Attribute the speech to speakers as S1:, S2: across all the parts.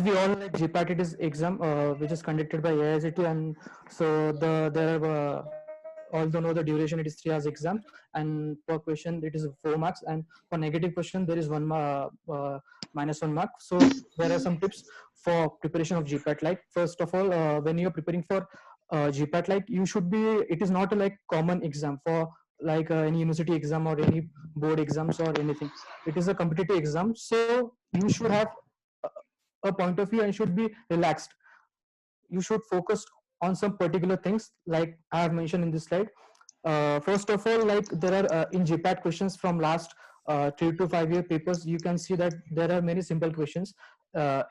S1: we all like GPAT it is exam which is conducted by AICT, and so there are although know the duration it is 3 hours exam, and per question it is 4 marks, and for negative question there is minus 1 mark. So there are some tips for preparation of GPAT. Like first of all, when you are preparing for GPAT, like you should be, it is not a like common exam for like any university exam or any board exams or anything. It is a competitive exam, so you should have a point of view and should be relaxed. You should focus on some particular things like I have mentioned in this slide. First of all, like there are in GPAT questions from last 3 to 5 year papers, you can see that there are many simple questions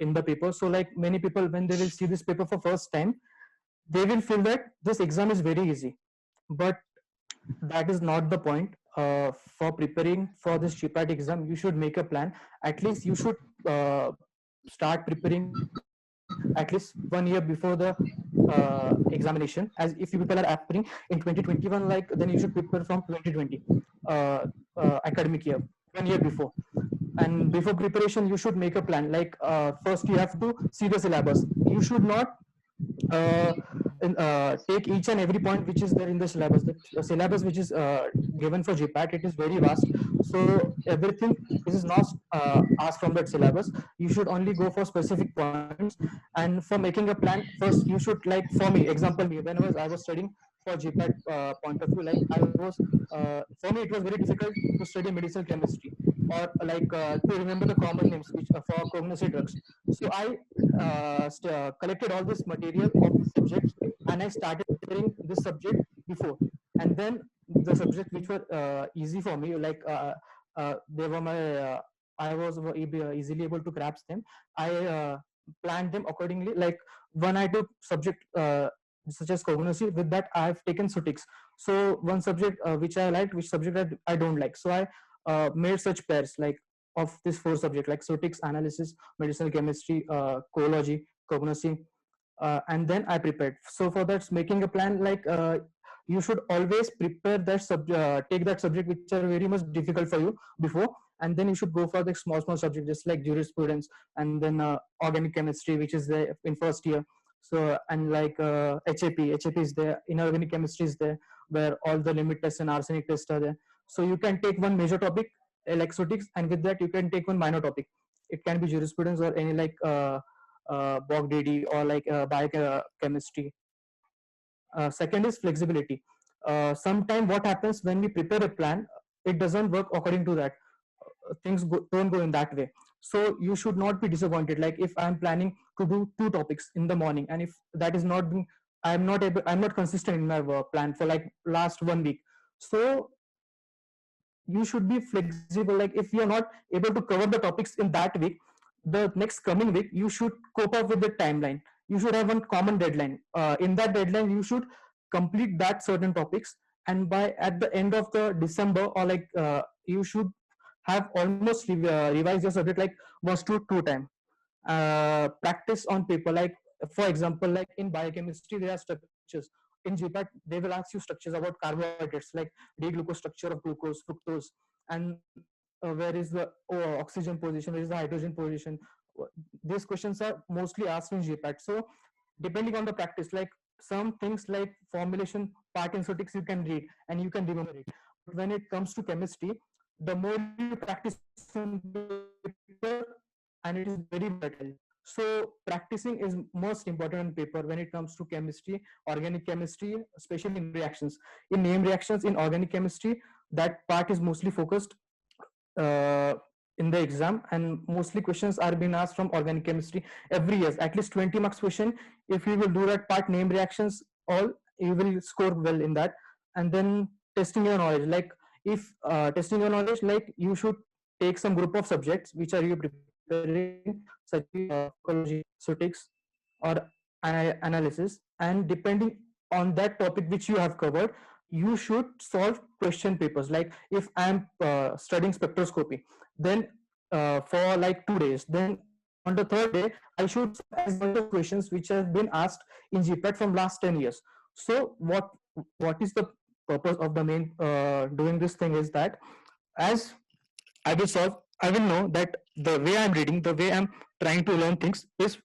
S1: in the paper. So like many people, when they will see this paper for first time, they will feel that this exam is very easy, but that is not the point. For preparing for this GPAT exam, you should make a plan. At least you should start preparing at least 1 year before the examination. As if you people are preparing in 2021, like then you should prepare from 2020 academic year, 1 year before. And before preparation, you should make a plan. Like first, you have to see the syllabus. You should not uh, take each and every point which is there in the syllabus. The syllabus which is given for GPAT, it is very vast. So everything is not asked from that syllabus. You should only go for specific points. And for making a plan, first you should, like for me, example me, when I was studying for GPAT point of view, like I was for me it was very difficult to study medicinal chemistry, or like to remember the common names which for cognizant drugs. So I collected all this material of the subjects, and I started preparing this subject before. And then the subjects which were easy for me, like they were my I was easily able to grasp them. I planned them accordingly. Like when I took subject such as cognosy, with that I have taken sutics. So one subject which I liked, which subject I don't like, so I made such pairs like of this four subject, like sutics, analysis, medicinal chemistry, coology, cognosy, and then I prepared. So for that, making a plan, like you should always prepare that take that subject which are very much difficult for you before, and then you should go for the small subject just like jurisprudence, and then organic chemistry, which is there in first year. So and like HAP is there, inorganic chemistry is there, where all the limit tests and arsenic tests are there. So you can take one major topic, electrotics, and with that you can take one minor topic. It can be jurisprudence or any like Bog DD or like biochemistry. Second is flexibility. Sometimes what happens when we prepare a plan, it doesn't work according to that. Don't go in that way. So you should not be disappointed. Like if I'm planning to do two topics in the morning, and if that is not being, I'm not consistent in my plan for like last 1 week. So you should be flexible. Like if you're not able to cover the topics in that week, the next coming week you should cope up with the timeline. You should have one common deadline. In that deadline you should complete that certain topics, and by at the end of the December, or like you should have almost revised your subject like once to two time. Practice on paper, like for example, like in biochemistry there are structures. In GPAT they will ask you structures about carbohydrates, like D-glucose structure of glucose, fructose, and where is the oxygen position, where is the hydrogen position. These questions are mostly asked in GPAT. So depending on the practice, like some things like formulation part in statistics you can read and you can remember it. But when it comes to chemistry, the more you practice in paper, and it is very volatile. So practicing is most important on paper when it comes to chemistry, organic chemistry, especially in name reactions. In name reactions in organic chemistry, that part is mostly focused uh, in the exam, and mostly questions are being asked from organic chemistry every year, at least 20 marks question. If you will do that part, name reactions, all, you will score well in that. And then testing your knowledge, like if testing your knowledge, like you should take some group of subjects which are you preparing, such as pharmacology, statistics, or analysis, and depending on that topic which you have covered, you should solve question papers. Like if I'm studying spectroscopy, then for like 2 days, then on the third day I should solve as much of questions which have been asked in GPAT from last 10 years. So what is the purpose of the main doing this thing is that, as I will solve I will know that the way I'm reading, the way I'm trying to learn things is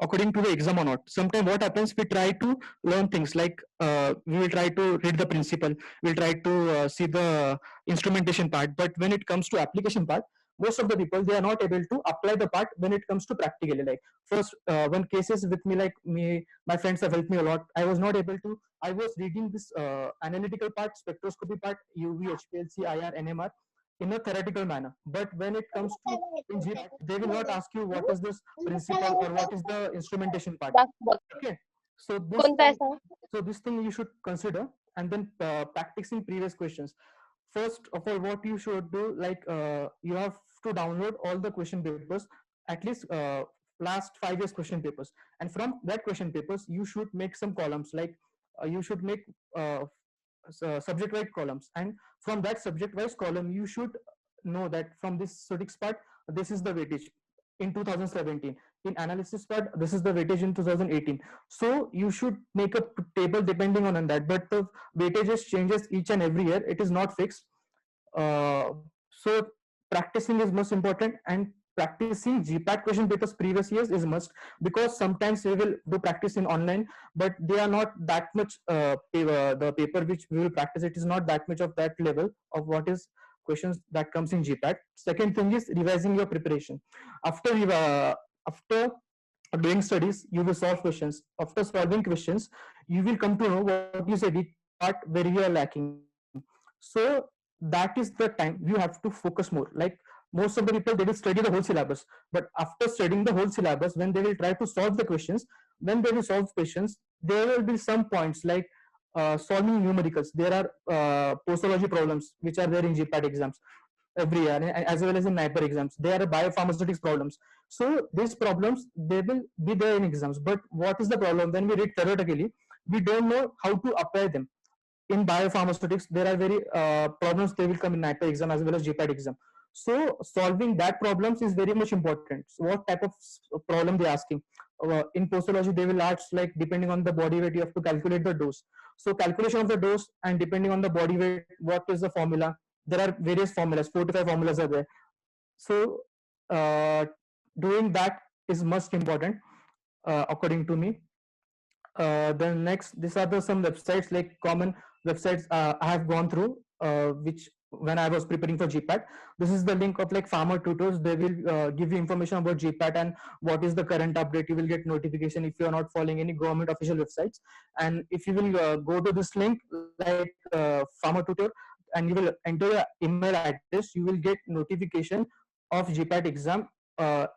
S1: according to the exam or not. Sometimes what happens, we try to learn things like we will try to read the principle, we'll try to see the instrumentation part, but when it comes to application part, most of the people they are not able to apply the part when it comes to practically. Like first, when cases with me, like me, my friends have helped me a lot. I was not able to. I was reading this analytical part, spectroscopy part, UV, HPLC, IR, NMR in a theoretical manner. But when it comes to in GPAT, they will not ask you what is this principle or what is the instrumentation part. Okay, so this
S2: कोणता आहे
S1: thing,
S2: सांग?
S1: so this thing you should consider, and then practicing previous questions. First of all, what you should do, like you have to download all the question papers, at least last 5 years question papers, and from that question papers you should make some columns, like you should make uh, subject wise columns, and from that subject wise column you should know that from this statistics part this is the weightage in 2017, in analysis part this is the weightage in 2018. So you should make a table depending on that, but the weightages changes each and every year, it is not fixed. So practicing is most important, and practicing GPAT question papers previous years is must, because sometimes we will do practice in online, but they are not that much the paper which we will practice, it is not that much of that level of what is questions that comes in GPAT. Second thing is revising your preparation. After doing studies you will solve questions. After solving questions you will come to know what is a weak part where you are lacking. So that is the time you have to focus more. Like most of the people they will study the whole syllabus, but after studying the whole syllabus, when they will try to solve the questions, when they will solve questions there will be some points like solving numericals. There are postology problems which are there in GPAT exams every year, as well as in NIPER exams. There are biopharmaceutics problems. So these problems they will be there in exams. But what is the problem? When we read theoretically, we don't know how to apply them. In biopharmaceutics, there are very problems they will come in NIPER exam as well as GPAT exam. So solving that problems is very much important. So what type of problem they are asking? In postology, they will ask like depending on the body weight, you have to calculate the dose. So calculation of the dose and depending on the body weight, what is the formula? There are various formulas, 4 to 5 formulas are there. So uh, doing that is most important according to me. Then next, these are the some websites, like common websites I have gone through, which when I was preparing for GPAT. This is the link of like farmer tutors. They will give you information about GPAT and what is the current update. You will get notification if you are not following any government official websites. And if you will go to this link like farmer tutor, and you will enter your email address, you will get notification of GPAT exam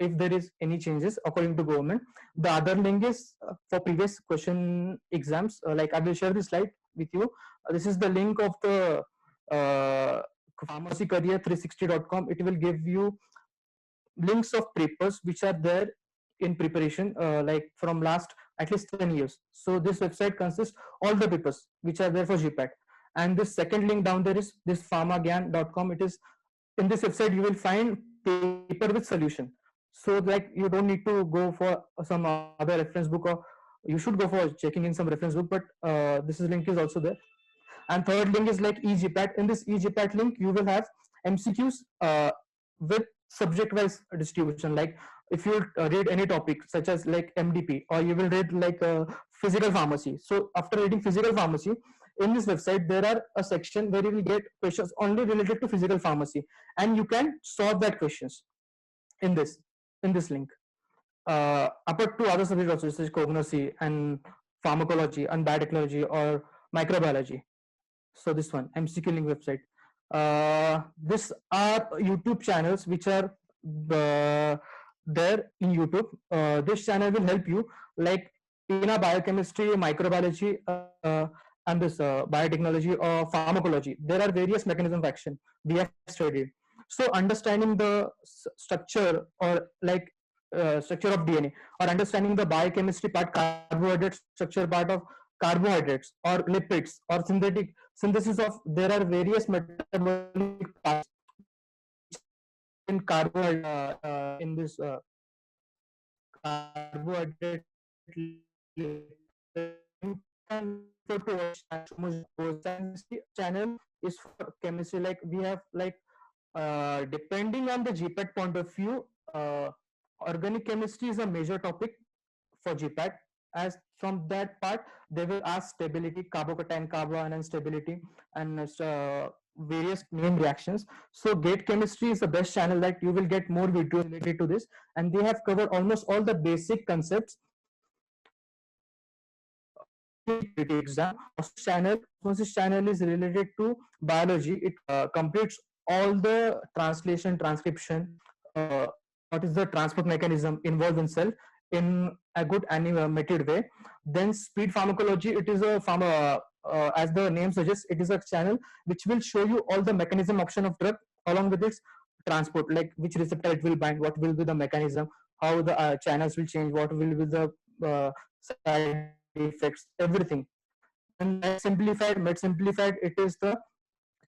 S1: if there is any changes according to government. The other link is for previous question exams. Like I will share this slide with you. This is the link of the uh, pharmacycareer360.com. It will give you links of papers which are there in preparation, like from last at least 10 years. So this website consists all the papers which are there for GPAT. And this second link down there is this pharmagyan.com. It is in this website you will find paper with solution. So like you don't need to go for some other reference book, or you should go for checking in some reference book, but this is link is also there. And third link is like eGPAT. In this eGPAT link you will have MCQs with subject wise distribution. Like if you read any topic such as like MDP, or you will read like physical pharmacy. So after reading physical pharmacy, in this website there are a section where you will get questions only related to physical pharmacy, and you can solve that questions in this link. Apart to other subjects also, such as cognosy and pharmacology and biotechnology or microbiology. So this one MCQ link website. These are YouTube channels which are there in YouTube. This channel will help you, like in a biochemistry, microbiology, and this biotechnology or pharmacology. There are various mechanisms of action we have studied. So understanding the structure, or like structure of DNA, or understanding the biochemistry part, carbohydrate structure part of carbohydrates or lipids or synthetic synthesis of, there are various metabolic pathways which are there in in this carbohydrate lipid. You can refer to watch channel, so much goes, and this channel is for chemistry. Like we have like Depending on the GPAT point of view, organic chemistry is a major topic for GPAT. As from that part, they will ask stability, carbocation, carboanion stability, and various main reactions. So, gate chemistry is the best channel that you will get more videos related to this, and they have covered almost all the basic concepts GPAT exam. Osmosis channel is related to biology. It completes all the translation, transcription, what is the transport mechanism involved in cell in a good animated way. Then speed pharmacology, it is a as the name suggests, it is a channel which will show you all the mechanism action of drug along with its transport, like which receptor it will bind, what will be the mechanism, how the channels will change, what will be the side effects, everything. Then med simplified, it is the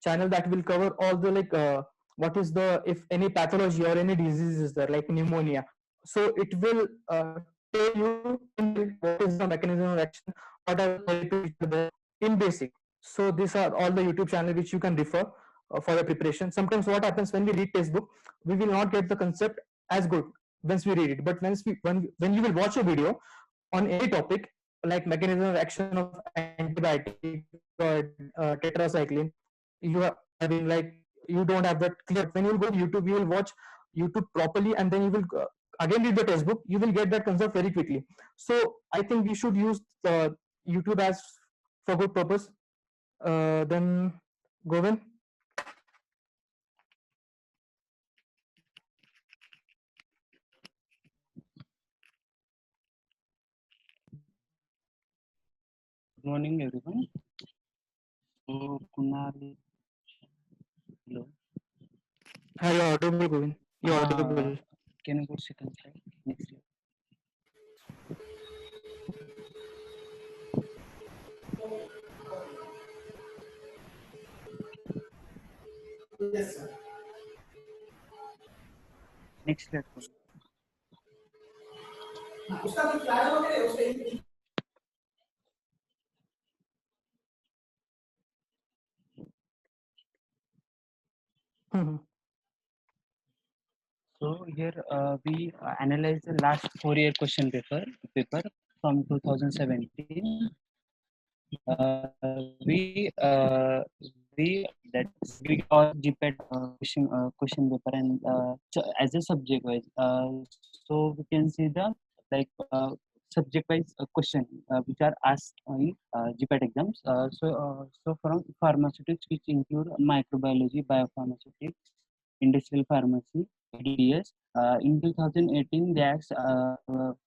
S1: channel that will cover all the what is the, if any pathology or any disease is there like pneumonia, so it will tell you in brief what is the mechanism of action, what are the molecules which are there in basic. So these are all the YouTube channel which you can refer for the preparation. Sometimes what happens when we read textbook, we will not get the concept as good once we read it, but when you will watch a video on any topic like mechanism of action of antibiotic or tetracycline, you are having like, you don't have that clear. When you will go to YouTube, you will watch YouTube properly, and then you will again read the textbook, you will get that concept very quickly. So I think we should use YouTube as for good purpose. Then Govind.
S2: Good morning, everyone. So, Kunal, hello.
S1: Hi, you're audible, Govind. You're audible.
S2: Can you go second slide? Next slide.
S3: Yes, sir.
S2: Next slide.
S3: उसका कुछ flash हो गया उसका
S1: Mhm.
S2: So here we analyze the last 4-year question paper from 2017. We segregate all GPAT question paper and as a subject wise. So we can see the like subject wise question which are asked in GPAT exams. So from pharmaceutics, which include microbiology, biopharmaceutics, industrial pharmacy, DDS. In 2018, they asked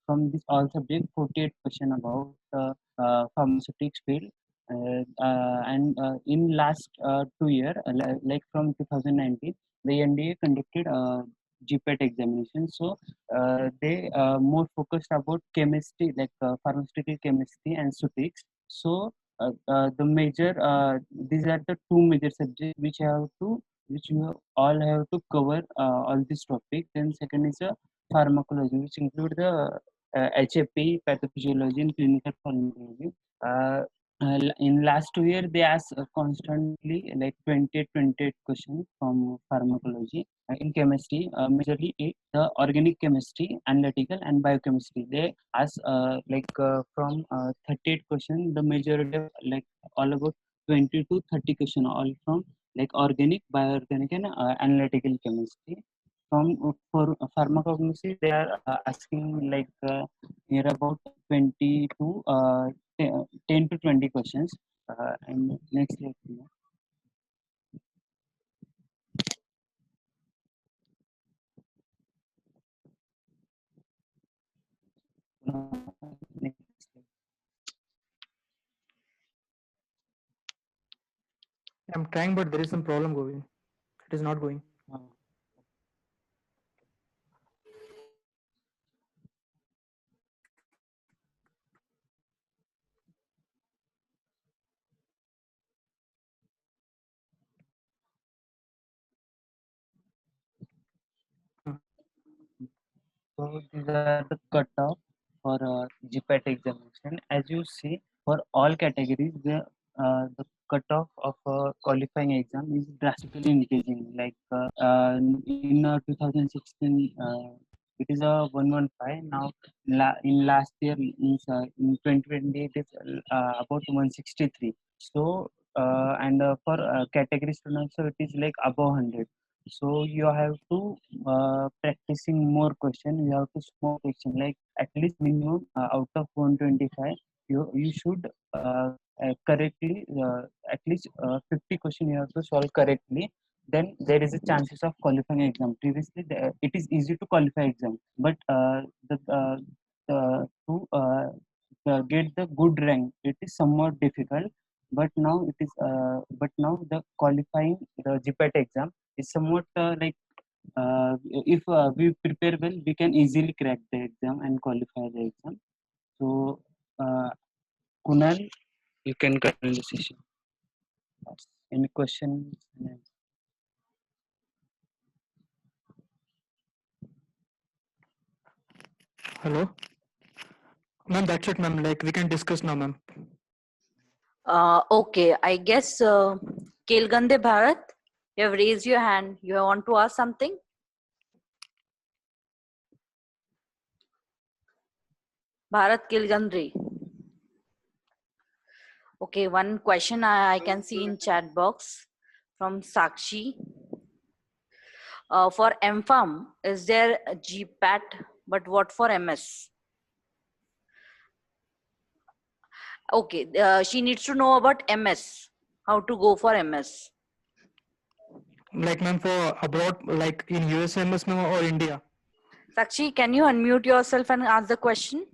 S2: from this all subject 48 question about pharmaceutics field. And in last 2 year, like from 2019, the NDA conducted GPAT examination. So they more focused about chemistry, like pharmaceutical chemistry and physics. So the major these are the two major subjects which you all have to cover all this topic. Then second is pharmacology, which include the HAP, pathophysiology, and clinical pharmacology. Uh, in last 2 year, they ask constantly like 28 questions from pharmacology. In chemistry, majorly the organic chemistry, analytical, and biochemistry. They ask from 38 questions, the majority of like all about 20 to 30 questions, all from like organic, bioorganic, and analytical chemistry. From for pharmacognosy, they are asking like near about 20 to 10 to 20 questions. And next slide, please. Next slide.
S1: I'm trying, but there is some problem, Govind. It is not going.
S2: Uh,
S1: Hmm.
S2: So these are the cutoff for GPAT examination. As you see, for all categories, the cutoff of a qualifying exam is drastically increasing. Like in 2016, it is a 115. Now, in last year, in 2020, it is about 163. So, and for category students, so it is like above 100. So you have to practicing more question. You have to more question, like at least minimum out of 125. You should correctly at least 50 question you have to solve correctly, then there is a chances of qualifying exam. Previously it is easy to qualify exam, but to get the good rank it is somewhat difficult. But now the qualifying the GPAT exam is somewhat like if we prepare well, we can easily crack the exam and qualify the exam. So uh, Kunal, you can continue the session. Any questions?
S1: Hello, ma'am. That's it, ma'am. Like we can discuss now, ma'am.
S4: Okay, I guess Kelgande Bharat, you have raised your hand. You want to ask something? Bharat Kelgandre. Okay, one question I can see in chat box from Sakshi. For MPharm, is there a GPAT, but what for MS? Okay, she needs to know about MS, how to go for MS.
S1: Like, ma'am, for abroad, like in USMS, ma'am, or India.
S4: Sakshi, can you unmute yourself and ask the question?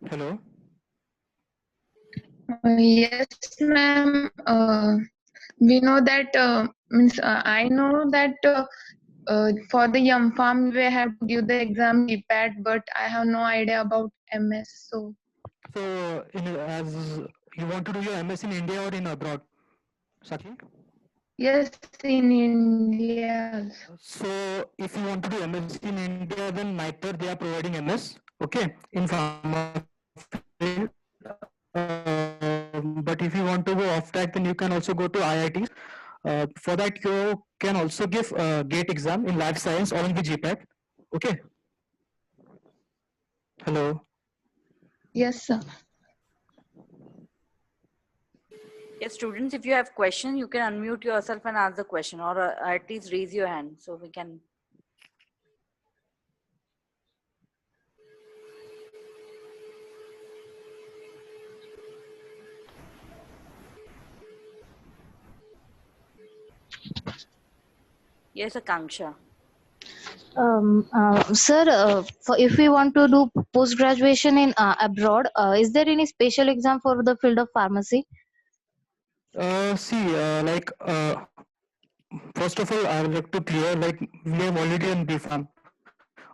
S1: Hello.
S5: Yes, ma'am. We know that means I know that for the Yum Farm we have to give the exam GPAT, but I have no idea about MS. So
S1: So, as you want to do your MS in India or in abroad, Sakshi?
S5: yes, in India.
S1: So, if you want to do MS in India, then neither they are providing MS, okay, in pharma field. But if you want to go off track, then you can also go to IITs. For that, you can also give GATE exam in life science along with GPAT. Okay. Hello.
S5: Yes, sir.
S4: Yes, students, if you have questions, you can unmute yourself and ask the question, or at least raise your hand so we can. Yes, Akanksha.
S6: Sir, for if we want to do post graduation in abroad, is there any special exam for the field of pharmacy?
S1: See, first of all, I would like to clear, like, we have already done BPharm.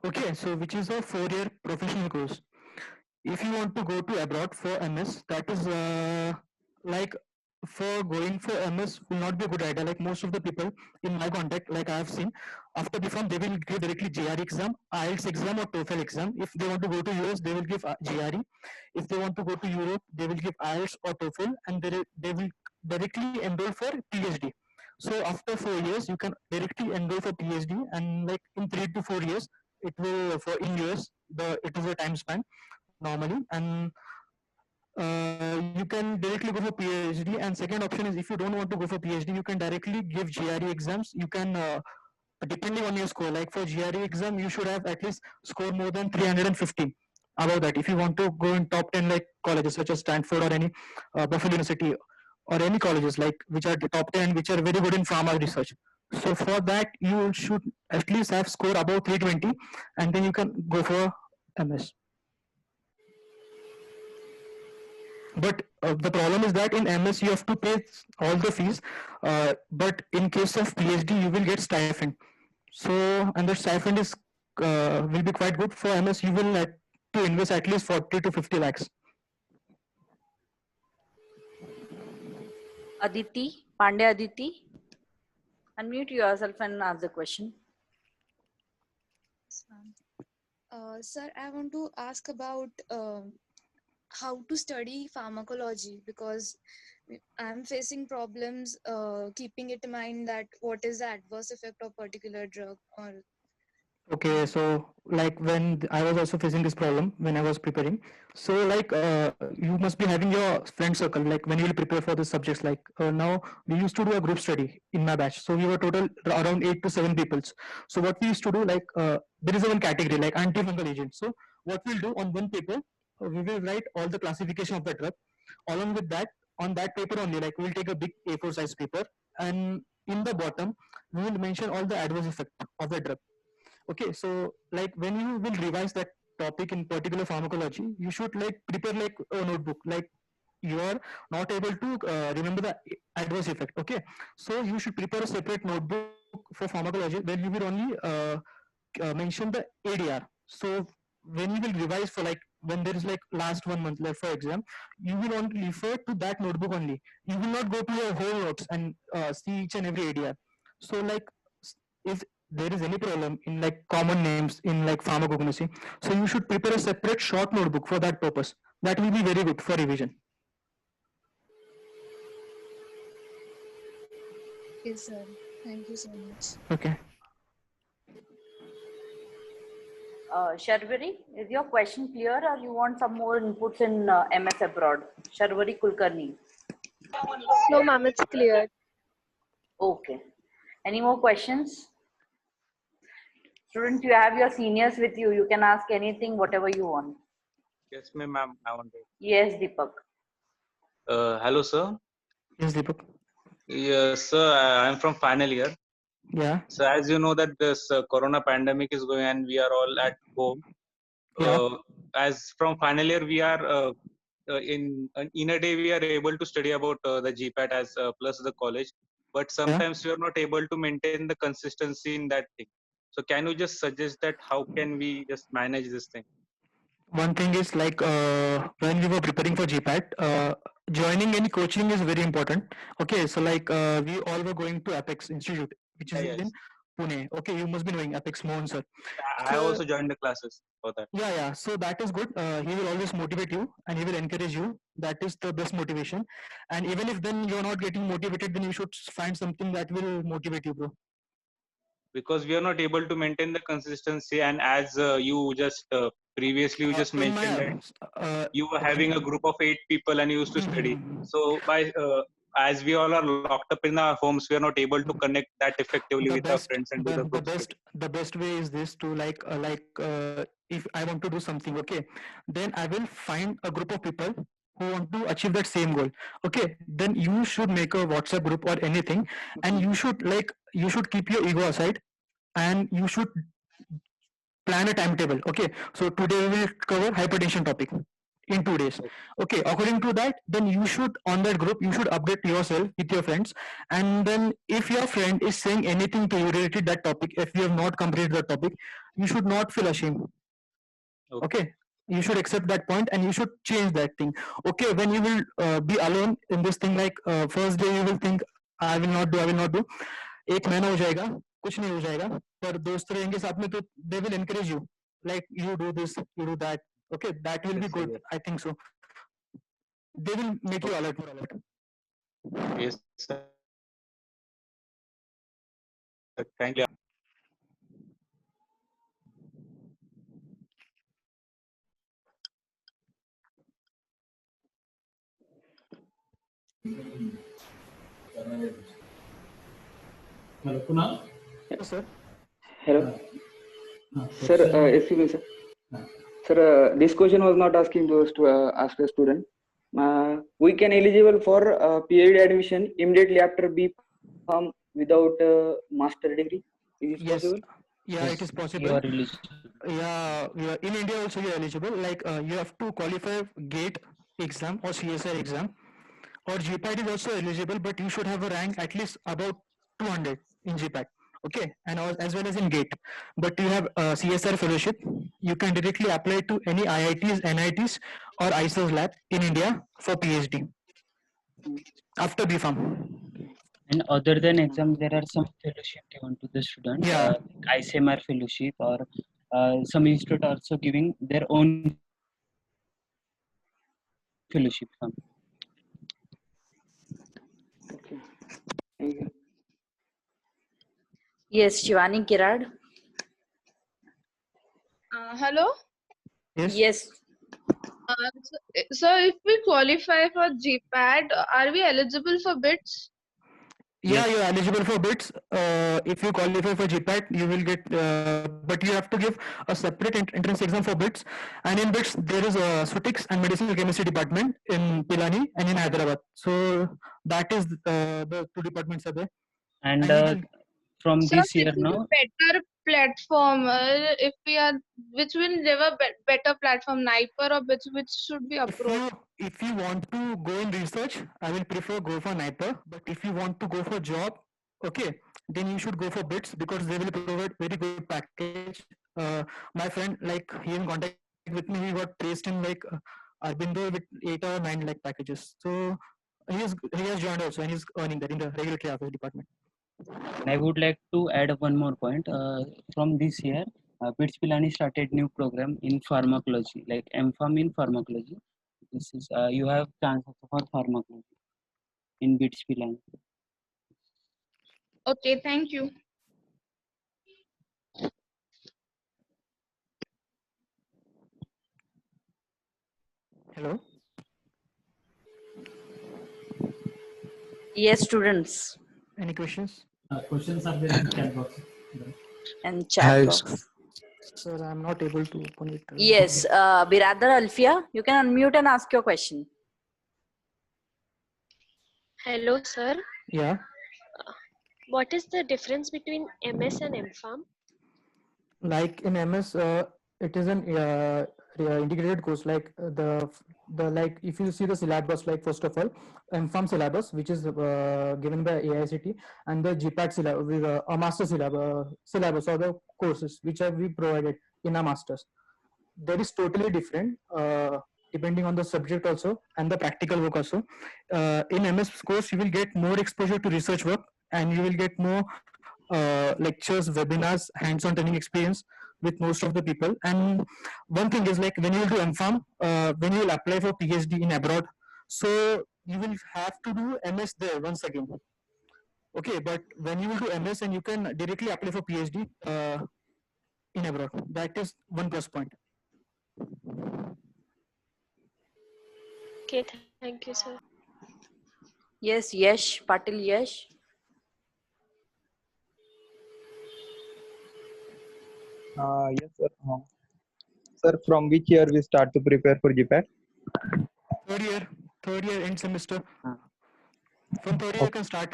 S1: Okay, so which is a 4-year professional course. If you want to go to abroad for MS, that is like, for going for MS will not be a good idea. Like most of the people in my contact, like I have seen, after BPharm they will give directly GRE exam, IELTS exam, or TOEFL exam. If they want to go to US, they will give GRE. If they want to go to Europe, they will give IELTS or TOEFL, and they will directly enroll for PhD. So after 4 years, you can directly enroll for PhD, and like in 3 to 4 years, it will for in US it is a time span normally, and you can directly go for PhD. And second option is, if you don't want to go for PhD, you can directly give GRE exams. You can depending on your score. Like for GRE exam, you should have at least score more than 350. Above that, if you want to go in top 10 like colleges such as Stanford or any Buffalo University or any colleges like which are the top 10, which are very good in pharma research. So for that, you should at least have score above 320, and then you can go for MS. But the problem is that in MS you have to pay all the fees, but in case of PhD you will get stipend. So, and the stipend is will be quite good. For MS you will have to invest at least 40 to 50 lakhs.
S4: Aditi, Pandey Aditi, unmute yourself and ask the question.
S7: Sir, I want to ask about how to study pharmacology, because I'm facing problems keeping it in mind that what is the adverse effect of particular drug or
S1: Okay, so like when I was also facing this problem when I was preparing. So like you must be having your friend circle like when you will prepare for the subjects. Like now we used to do a group study in my batch. So we were total around 8 to 7 peoples. So what we used to do, like there is a one category like antifungal agent. So what we'll do on one paper, we will write all the classification of the drug. Along with that, on that paper only, like we'll take a big A4 size paper, and in the bottom we will mention all the adverse effect of the drug. Okay, so like when you will revise that topic in particular pharmacology, you should like prepare like a notebook. Like you are not able to remember the adverse effect. Okay, so you should prepare a separate notebook for pharmacology where you will only mention the ADR. So when you will revise for like when there is like last 1 month left for exam, you will only refer to that notebook only. You will not go to your whole notes and see each and every ADR. So like if there is any problem in like common names in like pharmacognosy, so you should prepare a separate short notebook for that purpose. That will be very good for revision.
S7: okay, sir. Thank you so much.
S1: Okay.
S4: Sharvari, is your question clear or you want some more inputs in MS abroad? Sharvari Kulkarni.
S8: No, ma'am, it's clear.
S4: Okay. Any more questions? Student, you have your seniors with you. You can ask anything, whatever you want.
S9: Yes, ma'am. I wanted.
S4: Yes, Deepak.
S9: Hello, sir.
S1: Yes, Deepak.
S9: Yes, sir. I'm from final year.
S1: Yeah.
S9: So as you know that this Corona pandemic is going and we are all at home.
S1: Yeah.
S9: As from final year, we are in a day we are able to study about the GPAT as plus the college, but sometimes we are not able to maintain the consistency in that thing. So can you just suggest that how can we just manage this thing?
S1: One thing is like when we were preparing for GPAT, joining any coaching is very important. Okay, so like we all were going to Apex Institute, which is in
S9: Yes.
S1: Pune. Okay, you must be knowing Apex Mohan sir.
S9: I
S1: So
S9: also joined the classes for that.
S1: yeah. So that is good. He will always motivate you and he will encourage you. That is the best motivation. And even if then you're not getting motivated, then you should find something that will motivate you, bro.
S9: Because we are not able to maintain the consistency, and as you just previously you just
S1: In
S9: mentioned that
S1: my
S9: you were
S1: okay.
S9: having a group of 8 people and you used to study, so by as we all are locked up in our homes, we are not able to connect that effectively
S1: the
S9: with our
S1: best
S9: friends and do
S1: the,
S9: the
S1: the
S9: group
S1: best
S9: study.
S1: the best way is this to if I want to do something, okay, then I will find a group of people who want to achieve that same goal. Okay, then you should make a WhatsApp group or anything, and you should keep your ego aside, and you should plan a timetable. Okay, so today we will cover hypertension topic in 2 days. Okay, according to that, then you should on that group you should update yourself with your friends, and then if your friend is saying anything to you related that topic, if you have not completed the topic, you should not feel ashamed. Okay, you should accept that point and you should change that thing. Okay, when you will be alone in this thing, like first day you will think I will not do, एक महीना हो जाएगा, कुछ नहीं हो जाएगा, पर दोस्त रहेंगे साथ में तो they will encourage you, like you do this, you do that. Okay, that will be
S9: Yes, sir,
S1: good.
S9: yes.
S1: I think so. They will make you alert, more alert.
S9: Yes, sir. Thank you.
S3: Hello, Kunal.
S1: Yes, sir.
S10: Hello, sir.
S3: Question.
S10: Excuse me, sir. Sir, this question was not asking to us to ask a student. We can eligible for PhD admission immediately after B Farm without master degree. Is it
S1: Yes.
S10: possible?
S1: Yeah, it
S2: Yes,
S1: is
S2: you
S1: possible.
S2: are eligible.
S1: Yeah, in India also you're eligible. Like you have to qualify GATE exam or CSR exam, or GPAT is also eligible, but you should have a rank at least about 200 in GPAT. Okay, and as well as in GATE. But you have CSR fellowship. You can directly apply to any IITs, NITs, or ISOs lab in India for PhD after BPharm.
S10: Okay.
S2: And other than exam, there are some fellowship given to the student,
S1: Yeah,
S2: like ICMR fellowship, or some institute also giving their own fellowship.
S10: Okay. Thank you.
S4: Yes, Shivani Kirad.
S11: Hello.
S4: Yes.
S11: So if we qualify for GPAT, are we eligible for bits?
S1: Yeah, you're eligible for bits. If you qualify for GPAT, you will get, but you have to give a separate entrance exam for bits. And in bits, there is a Sutics and medicinal chemistry department in Pilani and in Hyderabad. So that is the two departments are there.
S2: And
S1: you can,
S2: from
S11: So
S2: this
S11: which
S2: year
S11: is
S2: now,
S11: a better platform? If we are, which will give a better platform, NIPER, or which should we approach?
S1: if you want to go in research, I will prefer go for NIPER. But if you want to go for job, okay, then you should go for bits because they will provide very good package. My friend, like he in contact with me, he got placed in like Arbindo with 8 or 9 lakh packages. So he has joined also and he's earning that in the regulatory affairs department.
S2: and I would like to add one more point. From this year, BITS Pilani started new program in pharmacology, like MPharm in pharmacology. This is you have chances for pharmacology in BITS Pilani.
S11: Okay, thank you.
S1: Hello.
S4: Yes, students.
S1: Any questions?
S3: Questions are there in chat box.
S4: And chat box.
S1: Sir, I'm not able to open it.
S4: Yes, Biradar Alfia, you can unmute and ask your question.
S8: Hello, sir.
S1: Yeah.
S8: What is the difference between MS and MPharm?
S1: Like in MS, it is an integrated course. Like the like if you see the syllabus, like first of all, MPharm syllabus, which is given by AICT, and the GPAT syllabus, with a master syllabus or the courses which are we provided in our masters. There is totally different. Depending on the subject also and the practical work also. In MS course, you will get more exposure to research work and you will get more lectures, webinars, hands-on training experience with most of the people. And one thing is like when you will do MPharm, when you will apply for PhD in abroad, so you will have to do MS there once again. Okay, but when you will do MS and you can directly apply for PhD in abroad, that is one plus point.
S8: Okay, thank you, sir.
S4: Yes, Yesh, Patil Yesh.
S12: Yes, sir. Sir, from which year we start to prepare for GPAT?
S1: Third year end semester. From third year you can start.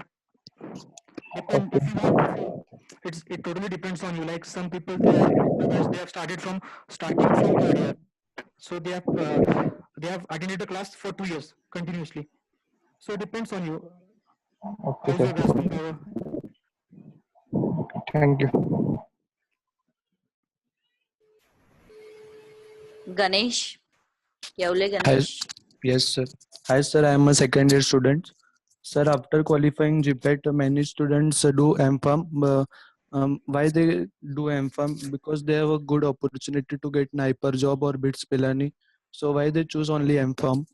S1: Depend if you want. It totally depends on you. Like some people, they have started from third year. So they have attended the class for 2 years continuously. So it depends on you.
S12: Okay,
S1: How's
S12: sir.
S1: your grasping power?
S12: Thank you.
S4: Ganesh, Yaule
S13: Hi,
S4: Ganesh.
S13: yes, sir. Hi, sir. I am a second year student. Sir, after qualifying GPAT, many students do MPharm. Why they do MPharm? Because they have a good opportunity to get NIPER job or BITS Pilani. So why they choose only MPharm?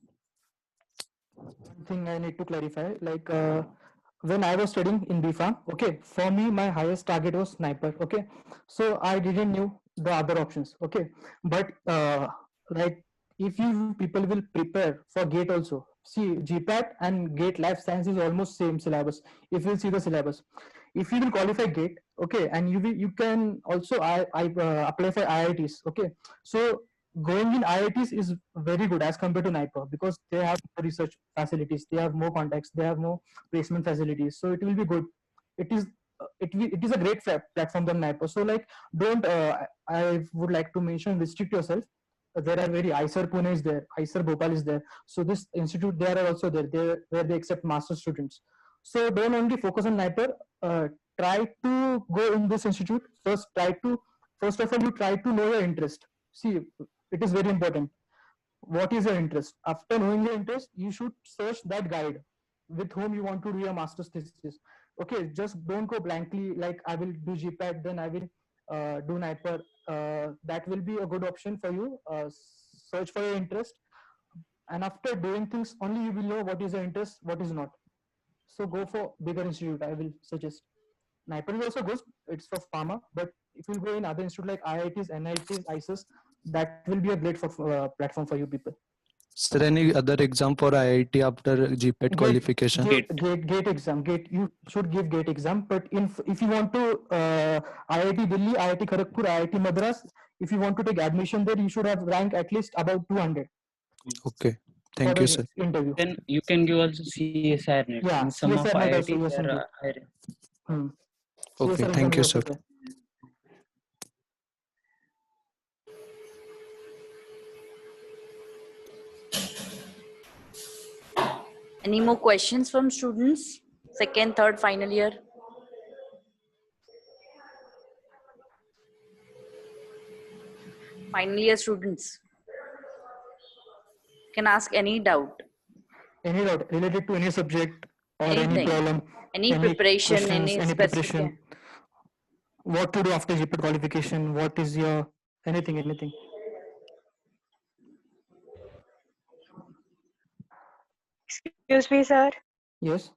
S1: One thing I need to clarify, like when I was studying in BPharm, okay, for me my highest target was sniper, okay, so I didn't knew the other options, okay, but like if you people will prepare for GATE also, see GPAT and GATE Life Science is almost same syllabus. If you see the syllabus, if you will qualify GATE, okay, and you can also apply for IITs, okay, so going in IITs is very good as compared to NIPER because they have more research facilities, they have more contacts, they have more placement facilities. So it will be good. It is it is a great platform than NIPER. So like don't I would like to mention restrict yourself. There are very ICER Pune is there, ICER Bhopal is there. So this institute they are also there, where they accept master students. So don't only focus on NIPER. Try to go in this institute first. First of all you try to know your interest. See, it is very important. What is your interest? After knowing your interest, you should search that guide with whom you want to do your master's thesis. Okay, just don't go blankly like I will do GPAT, then I will do NIPER. That will be a good option for you. Search for your interest. and after doing things only you will know what is your interest, what is not. So go for bigger institute, I will suggest. NIPER is also good, it's for pharma, but if you go in other institute like IITs, NITs, ISIS, that will be a great platform for you people.
S13: Is there any other exam for IIT after GPAT qualification?
S1: Gate exam. Gate, you should give gate exam. But if you want to IIT Delhi, IIT Kharagpur, IIT Madras, if you want to take admission there, you should have rank at least about 200
S13: Okay,
S1: for
S13: thank
S1: the
S13: you, sir.
S1: interview.
S2: Then you can give also CSR net.
S1: Yeah,
S2: In some of
S1: CSR net also,
S2: IIT,
S1: yes,
S2: there
S1: indeed.
S2: are higher.
S13: Okay,
S1: CSR exam
S13: thank
S1: is
S13: you,
S1: also
S13: sir.
S1: there.
S4: Any more questions from students? Second, third, final year? Final year students can ask any doubt.
S1: Any doubt related to any subject or any
S4: Anything.
S1: problem,
S4: Any preparation,
S1: questions,
S4: any
S1: any
S4: specific.
S1: preparation, what to do after GPAT qualification, what is your anything.
S14: Excuse me, sir.
S1: Yes.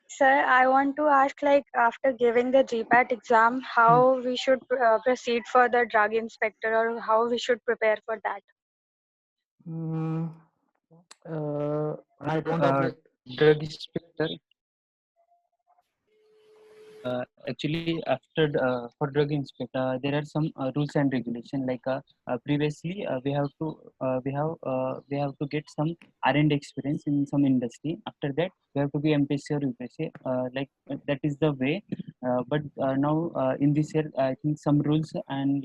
S14: Sir, I want to ask, like, after giving the GPAT exam, how we should proceed for the drug inspector, or how we should prepare for that?
S1: Mm, I don't have yet.
S2: Drug inspector. Actually, after for drug inspector, there are some rules and regulation. Like previously, we have to get some R&D experience in some industry. After that, we have to be MPC or UPSC. That is the way. But now in this year, I think some rules and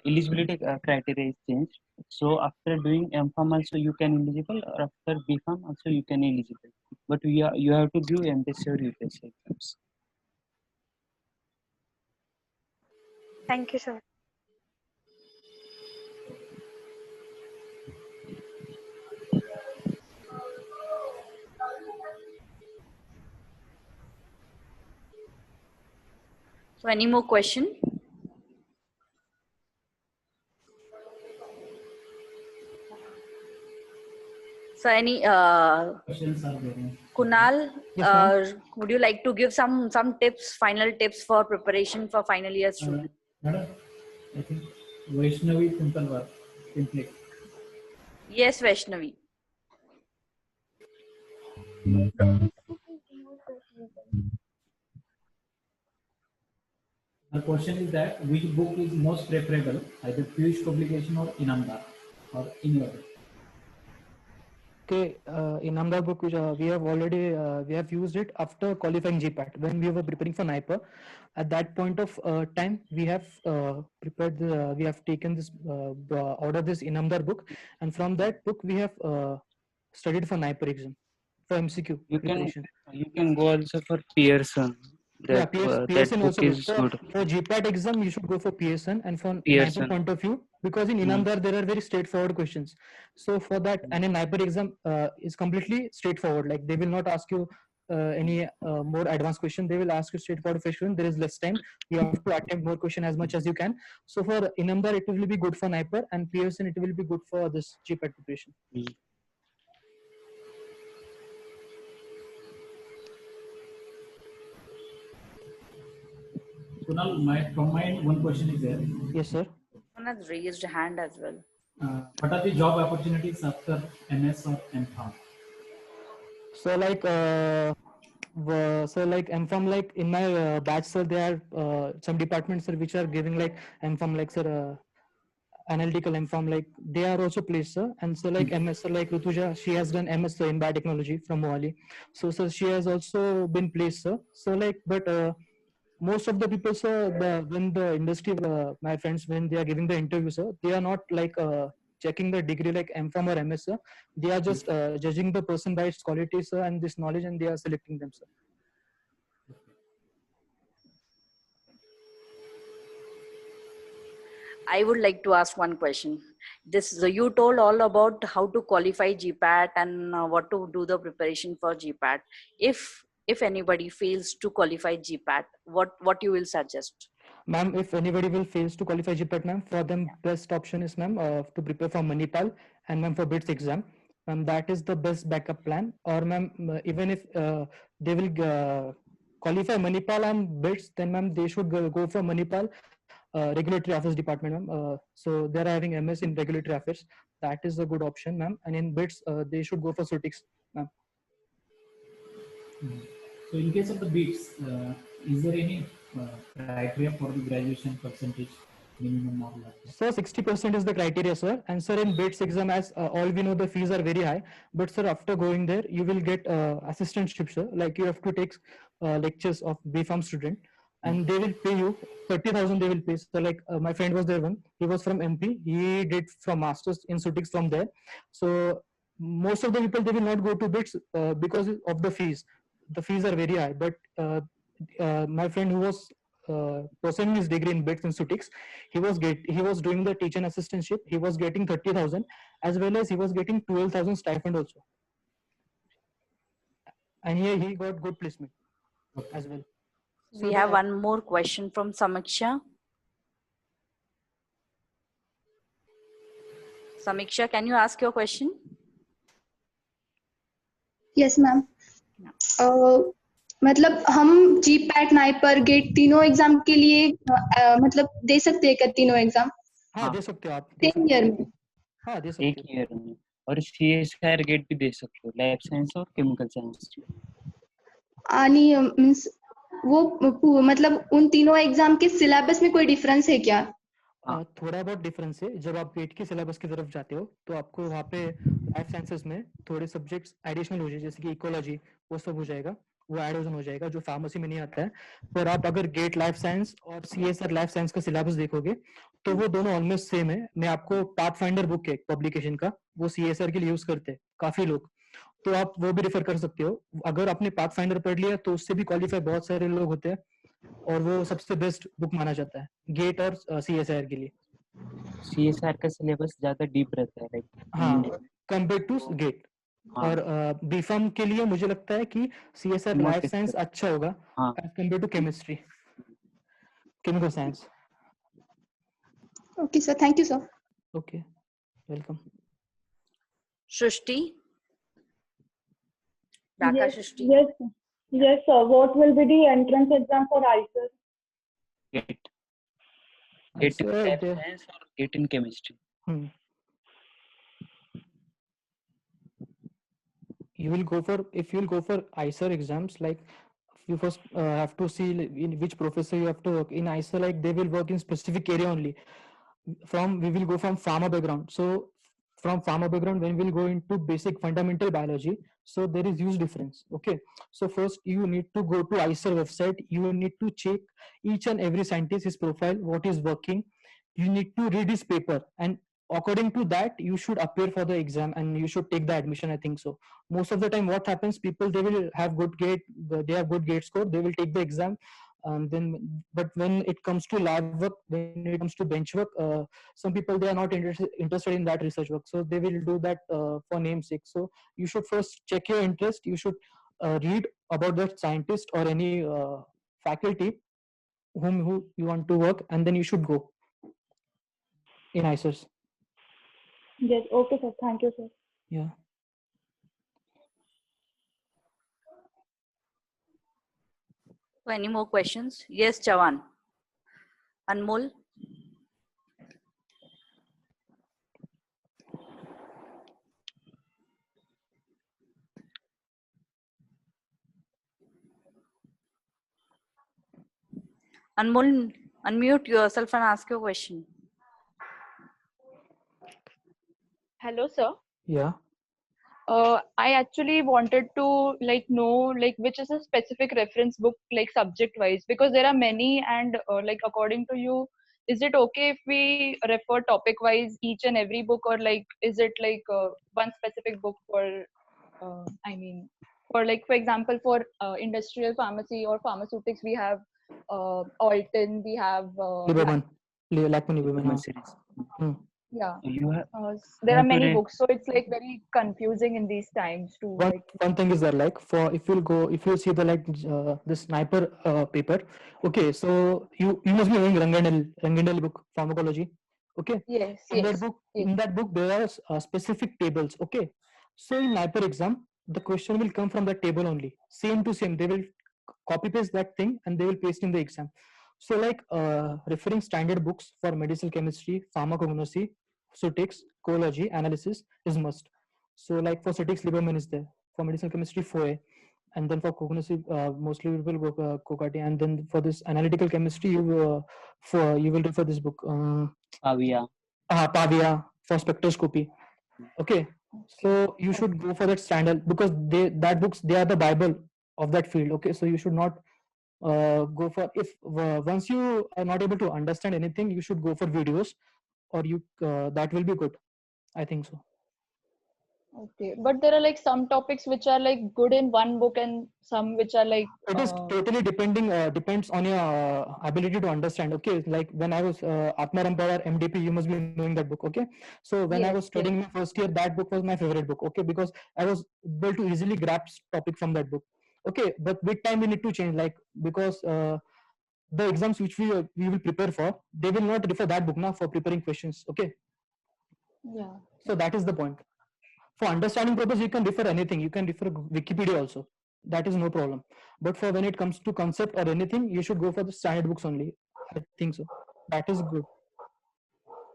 S2: eligibility criteria is changed. So after doing M.Pharm also you can eligible, or after B.Pharm also you can eligible. But you have to give MPC or UPSC exams.
S14: Thank you, sir.
S4: So any more question? So any
S3: Questions are there.
S4: Kunal,
S1: Yes,
S4: would you like to give some tips, final tips for preparation for final year students?
S3: Madam, I think Vaishnavi simple work, simply.
S4: Yes, Vaishnavi.
S3: The question is that which book is most preferable, either Piyush publication or Inamdar, or in your way?
S1: Okay, in Amdar book, which we have already we have used it after qualifying GPAT when we were preparing for NIPER. At that point of time, we have prepared we have taken this order this Inamdar book, and from that book we have studied for NIPER exam for MCQ preparation.
S2: You can go also for Pearson.
S1: Yeah,
S2: That
S1: Pearson
S2: book
S1: also good.
S2: is good.
S1: For GPAT exam, you should go for Pearson, and from NIPER
S2: Pearson.
S1: point of view, because in Inamdar there are very straightforward questions. So for that, and in NIPER exam is completely straightforward. Like they will not ask you any more advanced question. They will ask you straightforward question. There is less time. You have to attempt more question as much as you can. So for Inamdar, it will be good for NIPER, and Pearson it will be good for this GPAT preparation.
S3: Kunal, from my end, one question is there.
S1: Yes, sir.
S4: Someone has raised hand as well.
S3: What are the job opportunities after MS or M.Pharm?
S1: So like M.Pharm, like in my batch, sir, there are some departments, sir, which are giving like M.Pharm, like sir, analytical M.Pharm, like they are also placed, sir. And so like MS, sir, like Rutuja, she has done MS in biotechnology from Mohali. So sir, she has also been placed, sir. So like, but most of the people, sir, when the industry, my friends, when they are giving the interview, sir, they are not like checking the degree like M.Pharm or MS, sir. They are just judging the person by its qualities, sir, and this knowledge, and they are selecting them, sir.
S4: I would like to ask one question. You told all about how to qualify GPAT and what to do the preparation for GPAT. If anybody fails to qualify GPAT, what you will suggest?
S1: Ma'am, if anybody will fails to qualify GPAT, ma'am, for them best option is, ma'am, to prepare for Manipal and ma'am for BITS exam. That is the best backup plan. Or ma'am, even if they will qualify Manipal and BITS, then ma'am they should go for Manipal regulatory affairs department, ma'am. So they are having MS in regulatory affairs. That is a good option, ma'am. And in BITS, they should go for Sutix, ma'am.
S3: So in case of the BITS, is there any criteria for the graduation percentage minimum or like that?
S1: Sir, 60% is the criteria, sir. And sir, in BITS exam, as all we know, the fees are very high. But sir, after going there, you will get assistantship, sir. Like you have to take lectures of BPharm student, and they will pay you 30,000. They will pay. So like my friend was there one. He was from MP. He did from masters in Sutix from there. So most of the people they will not go to BITS because of the fees. The fees are very high. But my friend who was pursuing his degree in BITS in Sutix, he was doing the teacher assistantship. He was getting 30,000 as well as he was getting 12,000 stipend also, and he got good placement as well. So
S4: We have one more question from Samiksha. Samiksha, can you ask your question?
S15: Yes ma'am मतलब हम GPAT NIPER gate तीनों exam के लिए मतलब दे सकते हैं क्या तीनों एग्जाम?
S1: हाँ दे सकते हो आप,
S15: सेम ईयर में?
S1: हाँ दे सकते
S2: एक ईयर में, और CSIR गेट भी दे सकते हो, लैब साइंस और केमिकल साइंस।
S15: आणि मींस वो मतलब उन तीनों एग्जाम के सिलेबस में कोई डिफरेंस है क्या?
S1: थोड़ा बहुत डिफरेंस है। जब आप गेट के सिलेबस की तरफ जाते हो तो आपको वहाँ पे लाइफ साइंसेस में थोड़े सब्जेक्ट्स एडिशनल हो जाए, जैसे कि इकोलॉजी, वो सब हो जाएगा, वो एड हो जाएगा जो फार्मेसी में नहीं आता है। पर आप अगर गेट लाइफ साइंस और CSR लाइफ साइंस का सिलेबस देखोगे तो वो दोनों ऑलमोस्ट सेम है। मैं आपको पाथ फाइंडर बुक है पब्लिकेशन का, वो CSR के लिए यूज करते हैं काफी लोग, तो आप वो भी रेफर कर सकते हो। अगर आपने पाथ फाइंडर पढ़ लिया तो उससे भी क्वालिफाई बहुत सारे लोग होते हैं, और वो सबसे बेस्ट बुक माना जाता है गेट और CSIR के लिए।
S2: CSIR का सिलेबस ज्यादा डीप रहता है, लाइक
S1: हाँ कंपेयर टू गेट। और बीफार्म के लिए मुझे लगता है कि CSR लाइफ साइंस अच्छा होगा as compare to chemistry, chemical science.
S15: Okay sir, thank you sir.
S1: Okay, welcome.
S4: Shrishti?
S16: Yes, yes, sir. What will be the entrance exam for ICER?
S2: GATE. GATE in lab science or GATE in chemistry?
S1: You will go for, if you will go for ICER exams, like you first have to see in which professor you have to work in ICER. Like they will work in specific area only. We will go from pharma background. So from pharma background, when we will go into basic fundamental biology, so there is huge difference. Okay, so first you need to go to ICER website. You need to check each and every scientist, his profile, what is working. You need to read his paper, and according to that you should appear for the exam and you should take the admission. I think so. Most of the time what happens, people they will have good gate, they have good gate score, they will take the exam, and then but when it comes to lab work, when it comes to bench work, some people they are not interested in that research work, so they will do that for namesake. So you should first check your interest. You should read about that scientist or any faculty who you want to work, and then you should go in ICERs.
S16: Yes, okay, sir. Thank you, sir.
S1: Yeah.
S4: Any more questions? Yes, Chavan. Anmol? Anmol, unmute yourself and ask your question.
S11: Hello, sir.
S1: Yeah.
S11: I actually wanted to know which is a specific reference book subject wise, because there are many, and according to you, is it okay if we refer topic wise each and every book, or is it one specific book for for example for industrial pharmacy or pharmaceutics we have Alton, we have
S1: Lieberman, Lieberman
S2: series.
S11: yeah,
S2: You have
S11: there are many books, so it's very confusing in these times to
S1: one thing is that, like, for if you see the the sniper paper, okay, so you must be knowing Ranganelli book, pharmacology. Okay,
S11: yes,
S1: in that book there are specific tables. Okay, So in NIPER exam, the question will come from that table only, same to same. They will copy paste that thing and they will paste in the exam. So like referring standard books for medicinal chemistry, pharmacognosy, physics, coology, analysis is must. So like for physics, Lieberman is there. For medicinal chemistry, Foe, and then for cognosy, mostly we will go Kokati, and then for this analytical chemistry, you will refer this book.
S2: Pavia.
S1: Pavia for spectroscopy. Okay, so you should go for that standard because that books they are the Bible of that field. Okay, so you should not go for if once you are not able to understand anything, you should go for videos, or you that will be good. I think so.
S11: Okay, but there are like some topics which are like good in one book and some which are like.
S1: It is totally depends on your ability to understand. Okay, like when I was Atma Rampara MDP, you must be knowing that book. Okay, so when I was
S11: Yes,
S1: studying
S11: yes.
S1: my first year, that book was my favorite book. Okay, because I was able to easily grasp topic from that book. Okay, but with time we need to change, like because the exams which we will prepare for, they will not refer that book now for preparing questions. Okay,
S11: Yeah.
S1: so that is the point. For understanding purpose, you can refer anything. You can refer Wikipedia also. That is no problem. But for when it comes to concept or anything, you should go for the standard books only. I think so. That is good.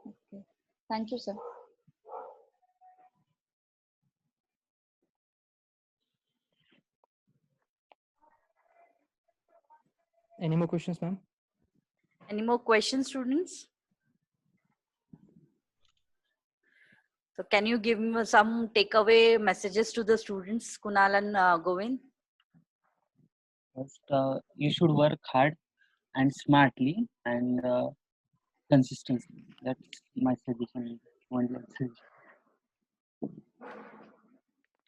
S11: Okay. Thank you, sir.
S1: Any more questions, ma'am?
S4: Any more questions, students? So can you give me some takeaway messages to the students, Kunal and Govind?
S2: First, you should work hard and smartly and consistency. That's my suggestion. One suggestion.